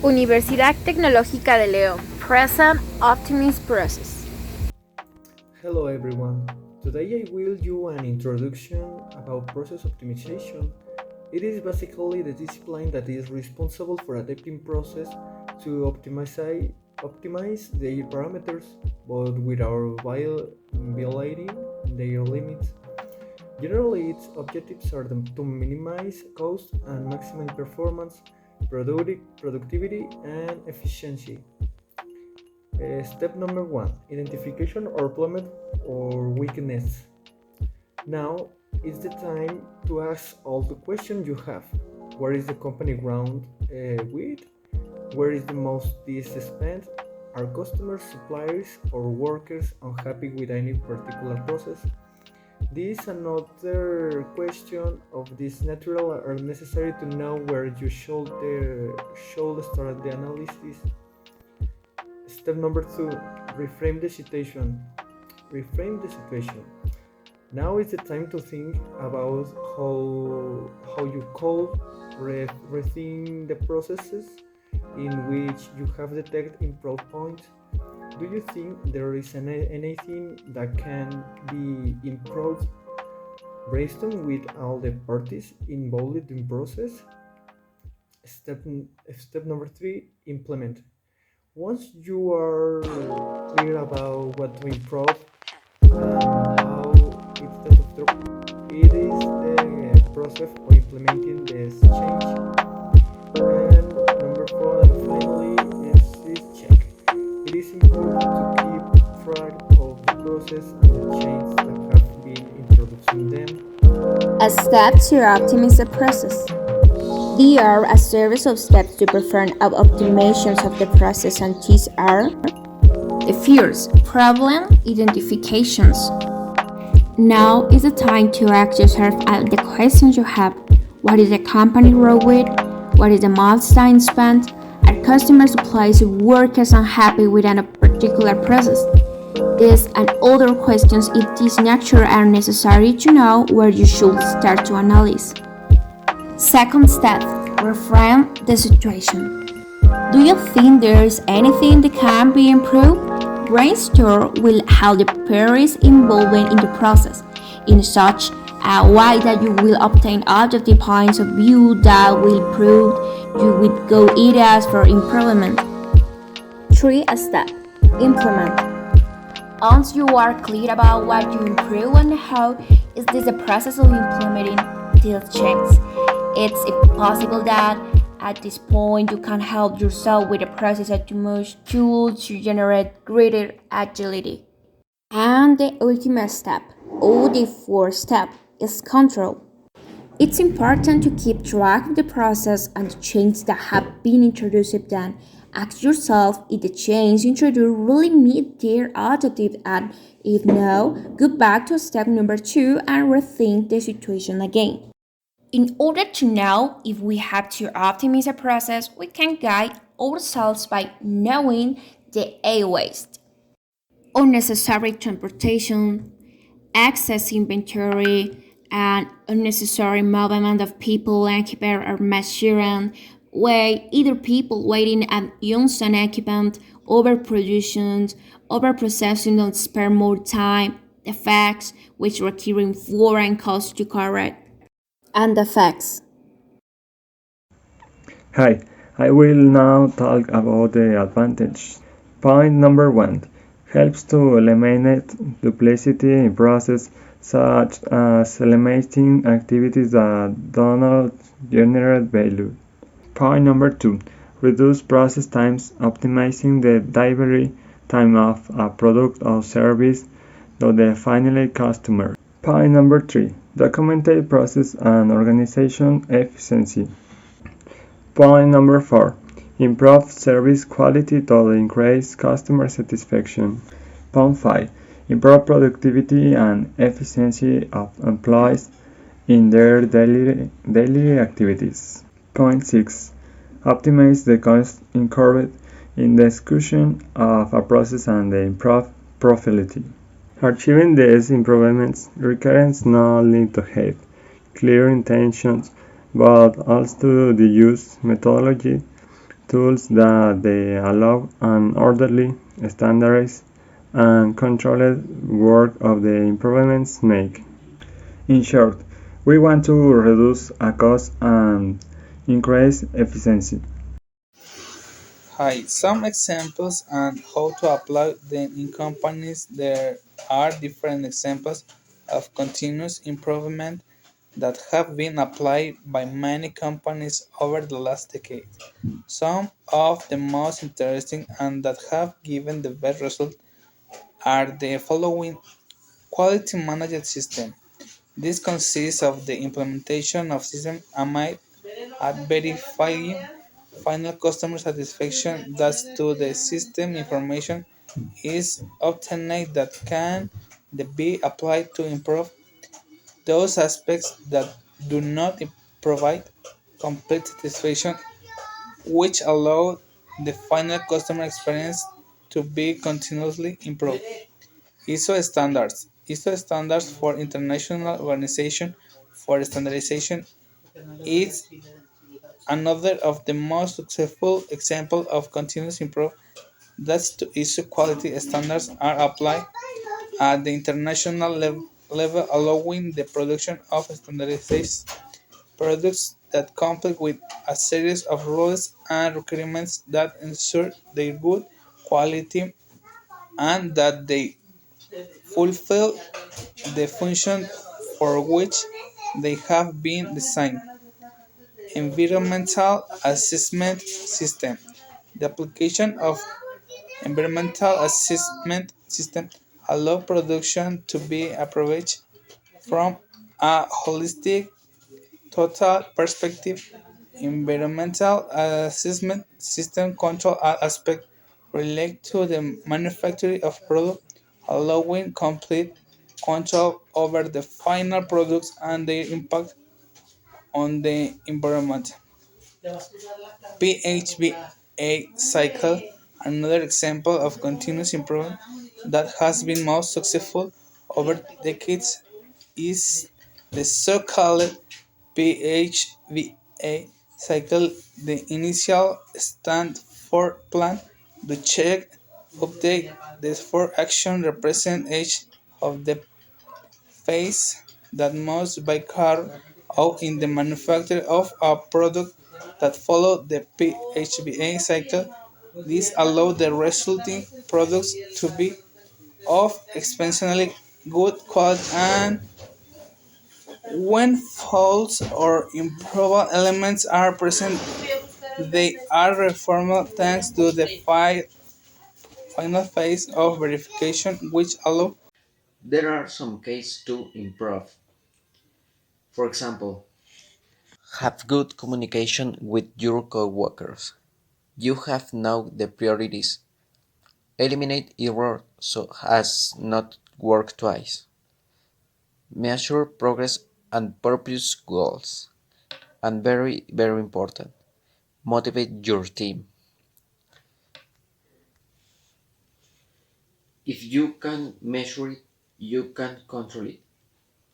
Universidad Tecnológica de León. Present Optimist Process. Hello everyone. Today I will do an introduction about process optimization. It is basically the discipline that is responsible for adapting process to optimize their parameters, but without violating their limits. Generally, its objectives are to minimize cost and maximize performance, productivity, and efficiency. Step number one, identification or problem or weakness. Now is the time to ask all the questions you have. Where is the company ground with? Where is the most this spent? Are customers, suppliers, or workers unhappy with any particular process? This another question of this natural are necessary to know where you should start the analysis. Step number two, reframe the situation. Reframe the situation. Now is the time to think about how you could rethink the processes in which you have detected improved points. Do you think there is anything that can be improved? Brainstorm with all the parties involved in process. Step Step number three, implement. Once you are clear about what to improve and how it is the process of implementing this change. And number four, and finally, is check. It is important to keep track of the process and the changes that have been introduced in them. A step to optimize the process. They are a series of steps to perform optimizations of the process, and these are the first, problem identifications. Now is the time to ask yourself the questions you have. What is the company row with? What is the milestone spent? Are customers, suppliers, workers unhappy with a particular process? These and other questions if these nature are necessary to know where you should start to analyze. Second step, reframe the situation. Do you think there is anything that can be improved? Brainstorm will help the parties involved in the process in such a way that you will obtain objective points of view that will prove you with good ideas for improvement. 3. A step. Implement. Once you are clear about what you improve and how is this the process of implementing these changes, it's possible that at this point you can help yourself with the process to move tools to generate greater agility. And the ultimate step, or the fourth step, is control. It's important to keep track of the process and the changes that have been introduced. Then ask yourself if the changes introduced really meet their objective, and if no, go back to step number 2 and rethink the situation again. In order to know if we have to optimize a process, we can guide ourselves by knowing the A waste, unnecessary transportation, excess inventory, and unnecessary movement of people and equipment or machine, where either people waiting at use and equipment, overproduction, overprocessing and spend more time, defects which requiring foreign costs to correct. And the facts. Hi, I will now talk about the advantage. Point number 1 helps to eliminate duplicity in process such as eliminating activities that do not generate value. Point number 2 reduce process times, optimizing the delivery time of a product or service to the final customer. Point number 3 documented process and organization efficiency. Point number 4 improve service quality to increase customer satisfaction. Point 5 improve productivity and efficiency of employees in their daily activities. Point 6 optimize the cost incurred in the execution of a process and improve profitability. Achieving these improvements requires not only to have clear intentions, but also the use methodology tools that they allow an orderly, standardized, and controlled work of the improvements make. In short, we want to reduce a cost and increase efficiency. Hi, some examples and how to apply them in companies. There are different examples of continuous improvement that have been applied by many companies over the last decade. Some of the most interesting and that have given the best result are the following: quality management system. This consists of the implementation of system aimed at verifying final customer satisfaction. Thus, to the system information is obtained that can be applied to improve those aspects that do not provide complete satisfaction, which allow the final customer experience to be continuously improved. ISO standards. ISO standards for International Organization for Standardization is another of the most successful examples of continuous improvement. Thus, to ISO quality standards are applied at the international level, allowing the production of standardized products that comply with a series of rules and requirements that ensure their good quality and that they fulfill the function for which they have been designed. Environmental assessment system. The application of environmental assessment system allow production to be approached from a holistic, total perspective. Environmental assessment system control all aspects related to the manufacturing of product, allowing complete control over the final products and their impact on the environment. PHBA cycle, another example of continuous improvement that has been most successful over decades, is the so-called PHBA cycle. The initial stand for plan, the check, update, the for action represent each of the phase that must be carried out in the manufacture of a product that follow the PHBA cycle. This allows the resulting products to be of exceptionally good quality, and when faults or improbable elements are present, they are reformed thanks to the final phase of verification, which allow. There are some cases to improve. For example, have good communication with your coworkers. You have now the priorities. Eliminate error so as not work twice. Measure progress and purpose goals. And very, very important, motivate your team. If you can measure it, you can control it.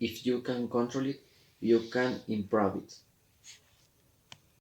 If you can control it, you can improve it.